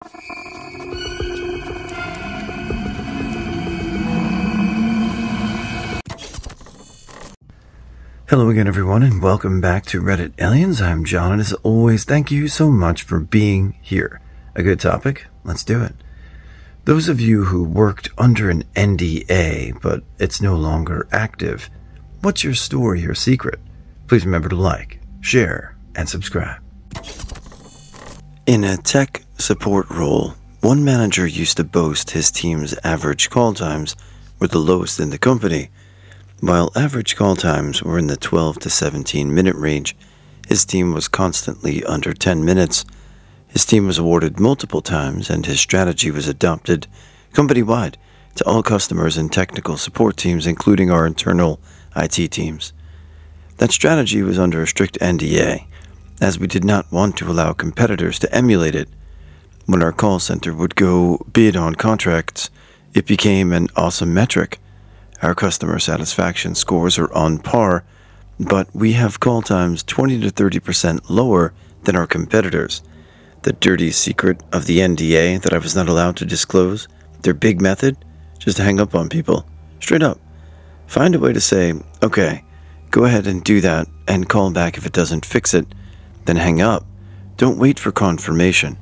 Hello again, everyone, and welcome back to Reddit Aliens. I'm John, and as always, thank you so much for being here. A good topic? Let's do it. Those of you who worked under an NDA, but it's no longer active, what's your story or secret? Please remember to like, share, and subscribe. In a tech support role, one manager used to boast his team's average call times were the lowest in the company. While average call times were in the 12 to 17 minute range, his team was constantly under 10 minutes. His team was awarded multiple times, and his strategy was adopted company-wide to all customers and technical support teams, including our internal IT teams. That strategy was under a strict NDA, as we did not want to allow competitors to emulate it. When our call center would go bid on contracts, it became an awesome metric. Our customer satisfaction scores are on par, but we have call times 20 to 30% lower than our competitors. The dirty secret of the NDA that I was not allowed to disclose, their big method, just hang up on people. Straight up. Find a way to say, okay, go ahead and do that and call back if it doesn't fix it, then hang up. Don't wait for confirmation.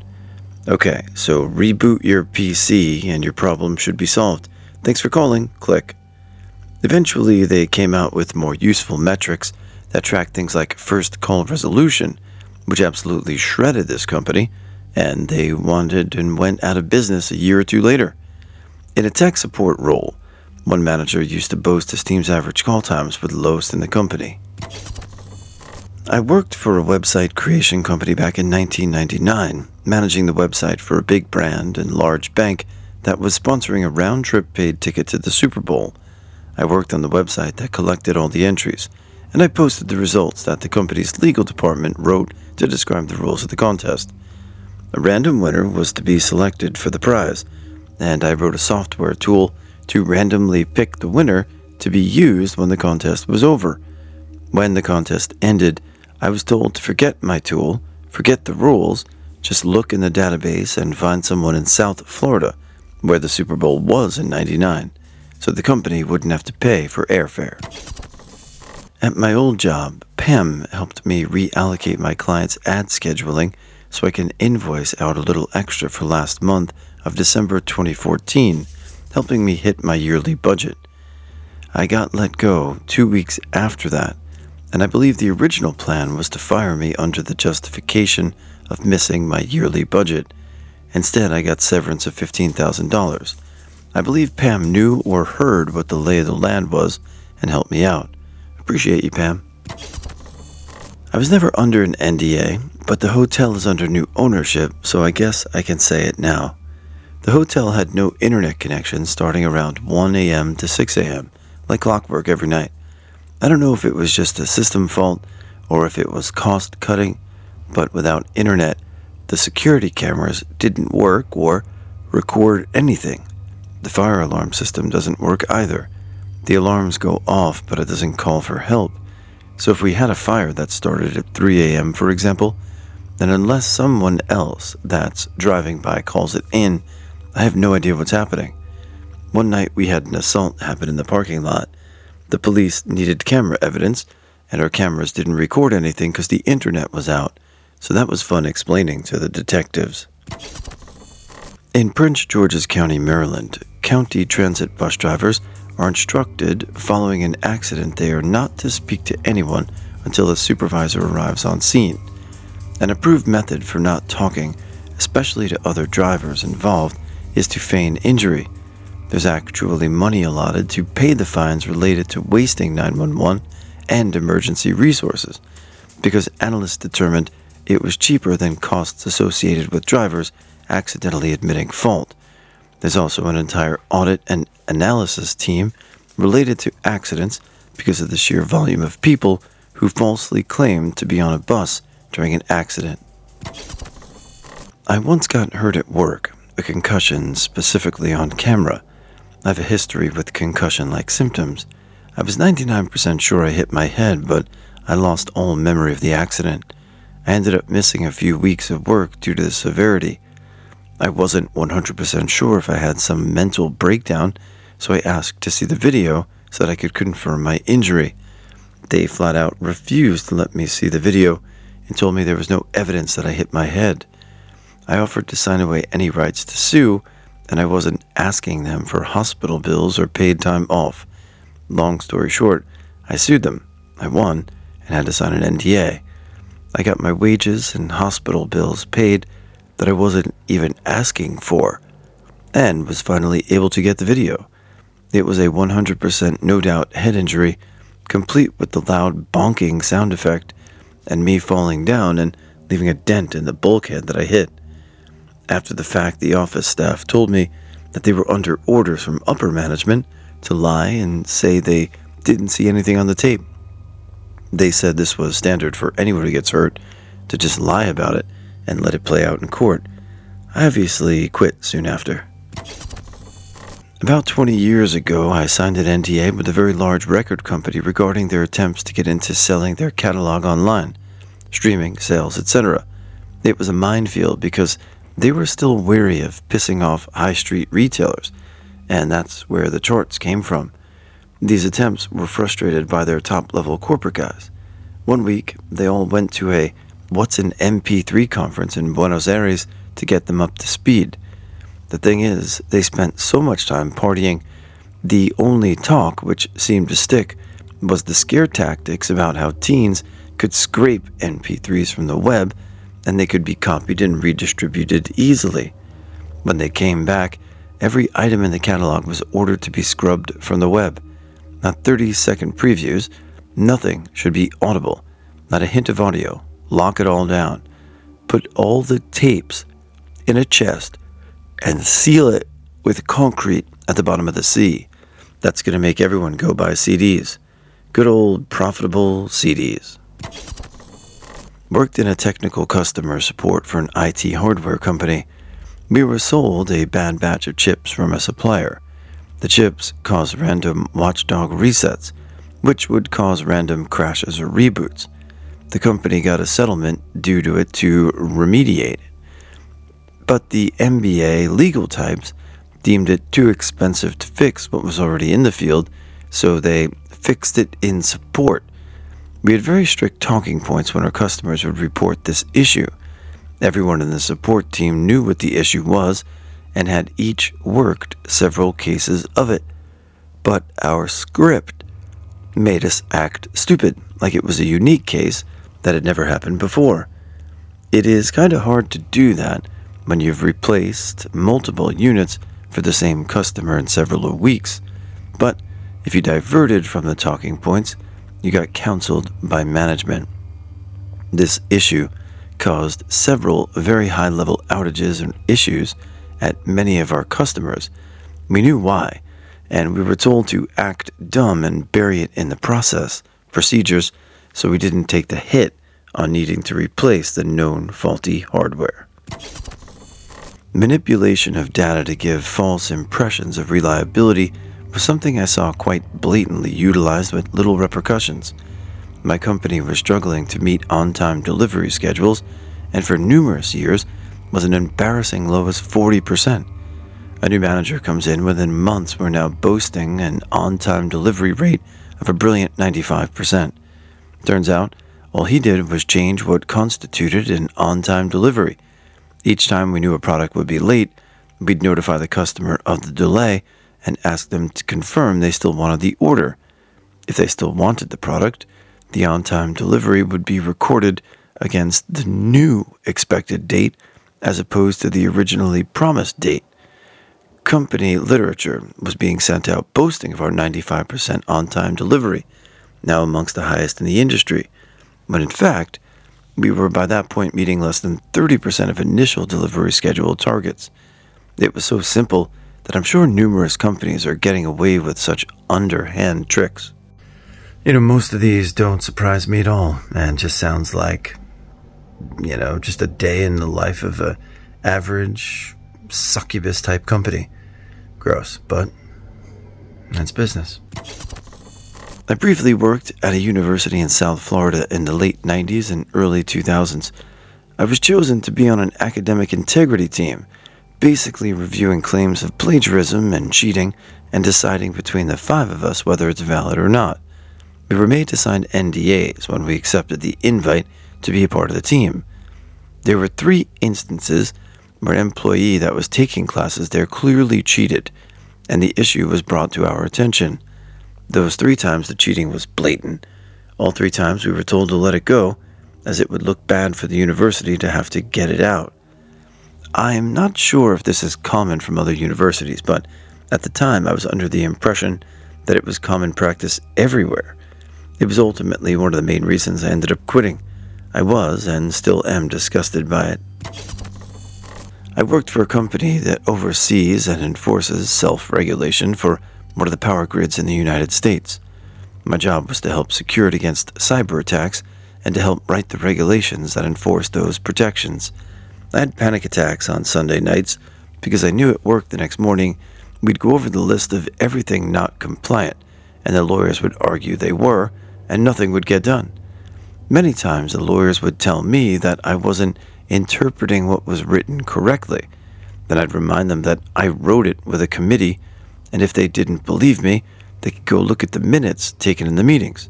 Okay, so reboot your PC and your problem should be solved. Thanks for calling. Click. Eventually, they came out with more useful metrics that track things like first call resolution, which absolutely shredded this company, and they wanted and went out of business a year or two later. In a tech support role, one manager used to boast his team's average call times were the lowest in the company. I worked for a website creation company back in 1999, managing the website for a big brand and large bank that was sponsoring a round-trip paid ticket to the Super Bowl. I worked on the website that collected all the entries, and I posted the results that the company's legal department wrote to describe the rules of the contest. A random winner was to be selected for the prize, and I wrote a software tool to randomly pick the winner to be used when the contest was over. When the contest ended, I was told to forget my tool, forget the rules, just look in the database and find someone in South Florida, where the Super Bowl was in '99. So the company wouldn't have to pay for airfare. At my old job, Pam helped me reallocate my clients' ad scheduling so I can invoice out a little extra for last month of December 2014, helping me hit my yearly budget. I got let go 2 weeks after that, and I believe the original plan was to fire me under the justification of missing my yearly budget. Instead, I got severance of $15,000. I believe Pam knew or heard what the lay of the land was and helped me out. Appreciate you, Pam. I was never under an NDA, but the hotel is under new ownership, so I guess I can say it now. The hotel had no internet connection starting around 1 a.m. to 6 a.m., like clockwork every night. I don't know if it was just a system fault or if it was cost cutting, but without internet, the security cameras didn't work or record anything. The fire alarm system doesn't work either. The alarms go off, but it doesn't call for help. So if we had a fire that started at 3 a.m., for example, then unless someone else that's driving by calls it in, I have no idea what's happening. One night we had an assault happen in the parking lot. The police needed camera evidence, and our cameras didn't record anything because the internet was out. So that was fun explaining to the detectives. In Prince George's County, Maryland, county transit bus drivers are instructed following an accident they are not to speak to anyone until a supervisor arrives on scene. An approved method for not talking, especially to other drivers involved, is to feign injury. There's actually money allotted to pay the fines related to wasting 911 and emergency resources, because analysts determined it was cheaper than costs associated with drivers accidentally admitting fault. There's also an entire audit and analysis team related to accidents because of the sheer volume of people who falsely claimed to be on a bus during an accident. I once got hurt at work, a concussion specifically on camera. I have a history with concussion-like symptoms. I was 99% sure I hit my head, but I lost all memory of the accident. I ended up missing a few weeks of work due to the severity. I wasn't 100% sure if I had some mental breakdown, so I asked to see the video so that I could confirm my injury. They flat out refused to let me see the video and told me there was no evidence that I hit my head. I offered to sign away any rights to sue, and I wasn't asking them for hospital bills or paid time off. Long story short, I sued them. I won and had to sign an NDA. I got my wages and hospital bills paid that I wasn't even asking for, and was finally able to get the video. It was a 100% no doubt head injury, complete with the loud bonking sound effect, and me falling down and leaving a dent in the bulkhead that I hit. After the fact, the office staff told me that they were under orders from upper management to lie and say they didn't see anything on the tape. They said this was standard for anyone who gets hurt, to just lie about it and let it play out in court. I obviously quit soon after. About 20 years ago, I signed an NDA with a very large record company regarding their attempts to get into selling their catalog online, streaming, sales, etc. It was a minefield because they were still wary of pissing off high street retailers, and that's where the charts came from. These attempts were frustrated by their top-level corporate guys. One week, they all went to a What's an MP3 conference in Buenos Aires to get them up to speed. The thing is, they spent so much time partying, the only talk which seemed to stick was the scare tactics about how teens could scrape MP3s from the web and they could be copied and redistributed easily. When they came back, every item in the catalog was ordered to be scrubbed from the web. Not 30-second previews, nothing should be audible, not a hint of audio, lock it all down, put all the tapes in a chest and seal it with concrete at the bottom of the sea. That's going to make everyone go buy CDs. Good old profitable CDs. Worked in a technical customer support for an IT hardware company. We were sold a bad batch of chips from a supplier. The chips caused random watchdog resets, which would cause random crashes or reboots. The company got a settlement due to it to remediate it. But the MBA legal types deemed it too expensive to fix what was already in the field, so they fixed it in support. We had very strict talking points when our customers would report this issue. Everyone in the support team knew what the issue was and had each worked several cases of it. But our script made us act stupid, like it was a unique case that had never happened before. It is kind of hard to do that when you've replaced multiple units for the same customer in several weeks. But if you diverted from the talking points, you got counseled by management. This issue caused several very high-level outages and issues at many of our customers. We knew why, and we were told to act dumb and bury it in the process procedures so we didn't take the hit on needing to replace the known faulty hardware. Manipulation of data to give false impressions of reliability was something I saw quite blatantly utilized with little repercussions. My company was struggling to meet on-time delivery schedules, and for numerous years was an embarrassing low as 40%. A new manager comes in within months. We're now boasting an on-time delivery rate of a brilliant 95%. Turns out, all he did was change what constituted an on-time delivery. Each time we knew a product would be late, we'd notify the customer of the delay and ask them to confirm they still wanted the order. If they still wanted the product, the on-time delivery would be recorded against the new expected date as opposed to the originally promised date. Company literature was being sent out boasting of our 95% on-time delivery, now amongst the highest in the industry, when in fact, we were by that point meeting less than 30% of initial delivery schedule targets. It was so simple that I'm sure numerous companies are getting away with such underhand tricks. Most of these don't surprise me at all, and just sounds like, just a day in the life of a average succubus type company. Gross, but that's business. I briefly worked at a university in South Florida in the late 90s and early 2000s. I was chosen to be on an academic integrity team, basically reviewing claims of plagiarism and cheating and deciding between the 5 of us whether it's valid or not. We were made to sign NDAs when we accepted the invite to be a part of the team. There were 3 instances where an employee that was taking classes there clearly cheated, and the issue was brought to our attention. Those 3 times the cheating was blatant. All 3 times we were told to let it go, as it would look bad for the university to have to get it out. I'm not sure if this is common from other universities, but at the time I was under the impression that it was common practice everywhere. It was ultimately one of the main reasons I ended up quitting. I was, and still am, disgusted by it. I worked for a company that oversees and enforces self-regulation for one of the power grids in the United States. My job was to help secure it against cyber attacks and to help write the regulations that enforce those protections. I had panic attacks on Sunday nights because I knew at work the next morning we'd go over the list of everything not compliant, and the lawyers would argue they were, and nothing would get done. Many times the lawyers would tell me that I wasn't interpreting what was written correctly. Then I'd remind them that I wrote it with a committee, and if they didn't believe me, they could go look at the minutes taken in the meetings.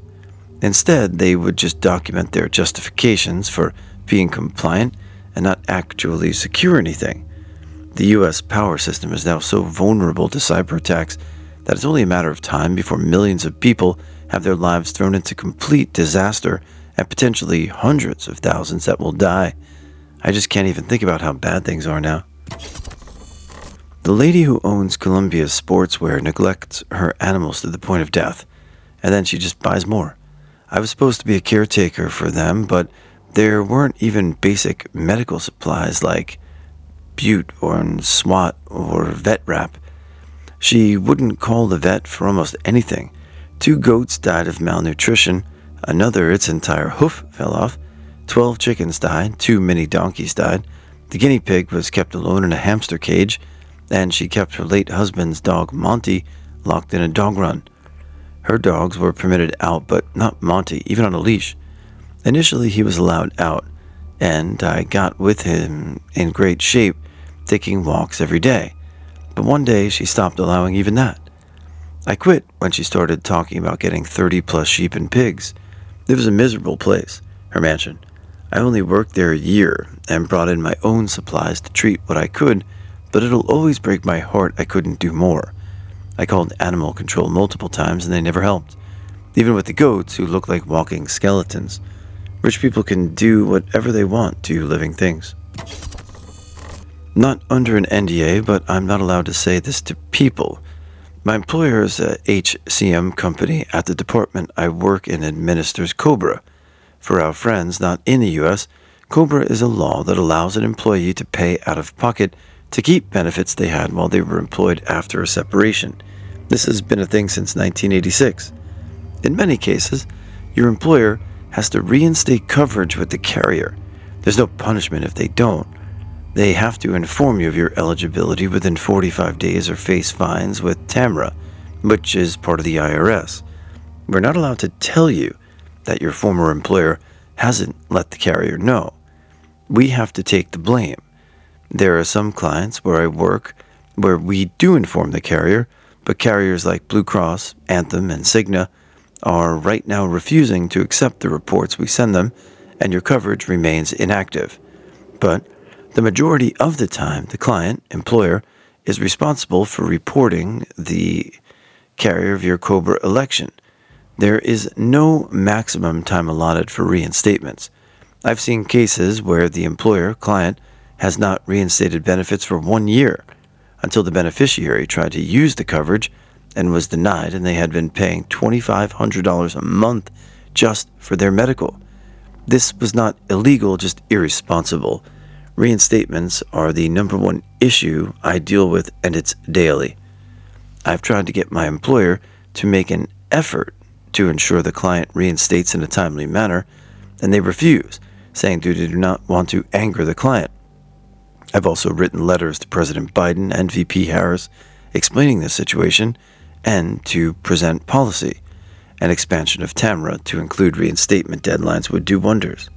Instead, they would just document their justifications for being compliant and not actually secure anything. The U.S. power system is now so vulnerable to cyber attacks that it's only a matter of time before millions of people have their lives thrown into complete disaster and potentially hundreds of thousands that will die. I just can't even think about how bad things are now. The lady who owns Columbia's sportswear neglects her animals to the point of death, and then she just buys more. I was supposed to be a caretaker for them, but there weren't even basic medical supplies like Bute or SWAT or vet wrap. She wouldn't call the vet for almost anything. 2 goats died of malnutrition, another its entire hoof fell off, 12 chickens died, 2 mini donkeys died, the guinea pig was kept alone in a hamster cage, and she kept her late husband's dog Monty locked in a dog run. Her dogs were permitted out, but not Monty, even on a leash. Initially he was allowed out, and I got with him in great shape, taking walks every day. But one day she stopped allowing even that. I quit when she started talking about getting 30-plus sheep and pigs. It was a miserable place, her mansion. I only worked there a year and brought in my own supplies to treat what I could, but it'll always break my heart I couldn't do more. I called animal control multiple times and they never helped. Even with the goats, who look like walking skeletons. Rich people can do whatever they want to living things. Not under an NDA, but I'm not allowed to say this to people. My employer is a HCM company at the department I work in administers Cobra. For our friends not in the U.S., Cobra is a law that allows an employee to pay out of pocket to keep benefits they had while they were employed after a separation. This has been a thing since 1986. In many cases, your employer has to reinstate coverage with the carrier. There's no punishment if they don't. They have to inform you of your eligibility within 45 days or face fines with TAMRA, which is part of the IRS. We're not allowed to tell you that your former employer hasn't let the carrier know. We have to take the blame. There are some clients where I work where we do inform the carrier, but carriers like Blue Cross, Anthem, and Cigna are right now refusing to accept the reports we send them, and your coverage remains inactive. But the majority of the time, the client, employer, is responsible for reporting the carrier of your Cobra election. There is no maximum time allotted for reinstatements. I've seen cases where the employer, client, has not reinstated benefits for 1 year until the beneficiary tried to use the coverage and was denied, and they had been paying $2,500 a month just for their medical. This was not illegal, just irresponsible. Reinstatements are the #1 issue I deal with, and it's daily. I've tried to get my employer to make an effort to ensure the client reinstates in a timely manner, and they refuse, saying they do not want to anger the client. I've also written letters to President Biden and VP Harris explaining the situation and to present policy. An expansion of TAMRA to include reinstatement deadlines would do wonders.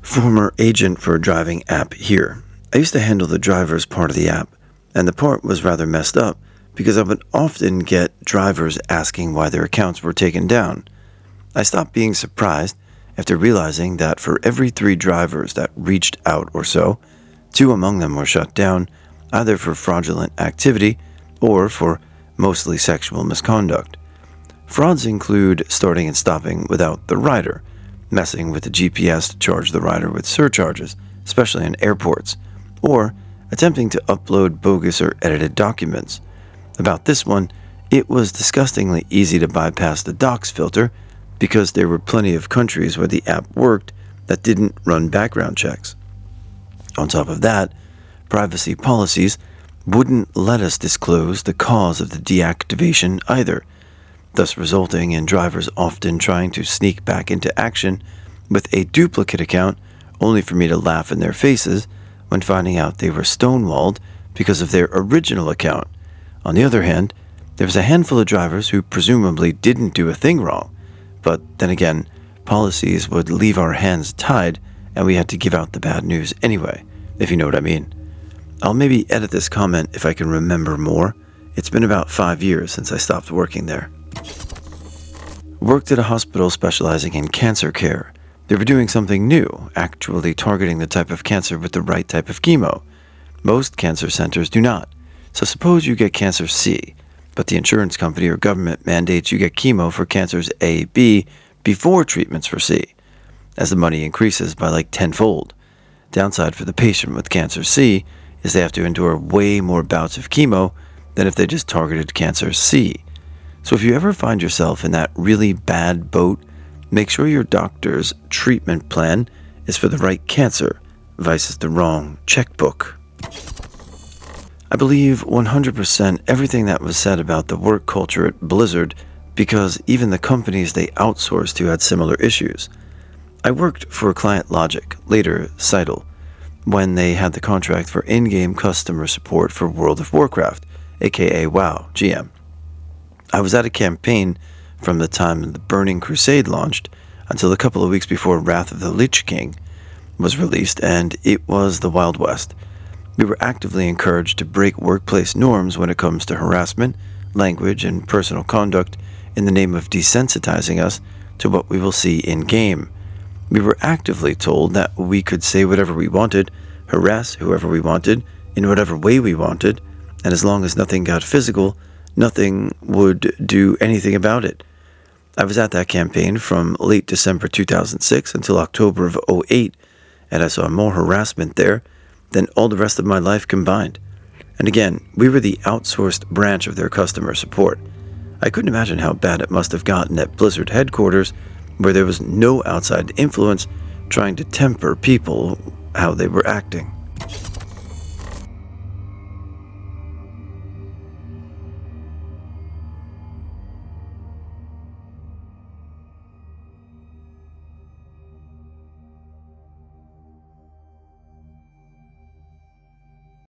Former agent for a driving app here. I used to handle the drivers part of the app, and the part was rather messed up because I would often get drivers asking why their accounts were taken down. I stopped being surprised after realizing that for every 3 drivers that reached out or so, 2 among them were shut down, either for fraudulent activity or for mostly sexual misconduct. Frauds include starting and stopping without the rider, messing with the GPS to charge the rider with surcharges, especially in airports, or attempting to upload bogus or edited documents. About this one, it was disgustingly easy to bypass the docs filter because there were plenty of countries where the app worked that didn't run background checks. On top of that, privacy policies wouldn't let us disclose the cause of the deactivation either, thus resulting in drivers often trying to sneak back into action with a duplicate account only for me to laugh in their faces when finding out they were stonewalled because of their original account. On the other hand, there was a handful of drivers who presumably didn't do a thing wrong, but then again, policies would leave our hands tied and we had to give out the bad news anyway, if you know what I mean. I'll maybe edit this comment if I can remember more. It's been about 5 years since I stopped working there. Worked at a hospital specializing in cancer care. They were doing something new, actually targeting the type of cancer with the right type of chemo. Most cancer centers do not. So suppose you get cancer C, but the insurance company or government mandates you get chemo for cancers A, B before treatments for C, as the money increases by like tenfold. Downside for the patient with cancer C is they have to endure way more bouts of chemo than if they just targeted cancer C. So if you ever find yourself in that really bad boat, make sure your doctor's treatment plan is for the right cancer, versus the wrong checkbook. I believe 100% everything that was said about the work culture at Blizzard because even the companies they outsourced to had similar issues. I worked for Client Logic, later Seidel, when they had the contract for in-game customer support for World of Warcraft, aka WoW, GM. I was at a campaign from the time the Burning Crusade launched until a couple of weeks before Wrath of the Lich King was released, and it was the Wild West. We were actively encouraged to break workplace norms when it comes to harassment, language, and personal conduct in the name of desensitizing us to what we will see in-game. We were actively told that we could say whatever we wanted, harass whoever we wanted, in whatever way we wanted, and as long as nothing got physical, nothing would do anything about it. I was at that campaign from late December 2006 until October of 2008, and I saw more harassment there than all the rest of my life combined. And again, we were the outsourced branch of their customer support. I couldn't imagine how bad it must have gotten at Blizzard headquarters, where there was no outside influence trying to temper people how they were acting.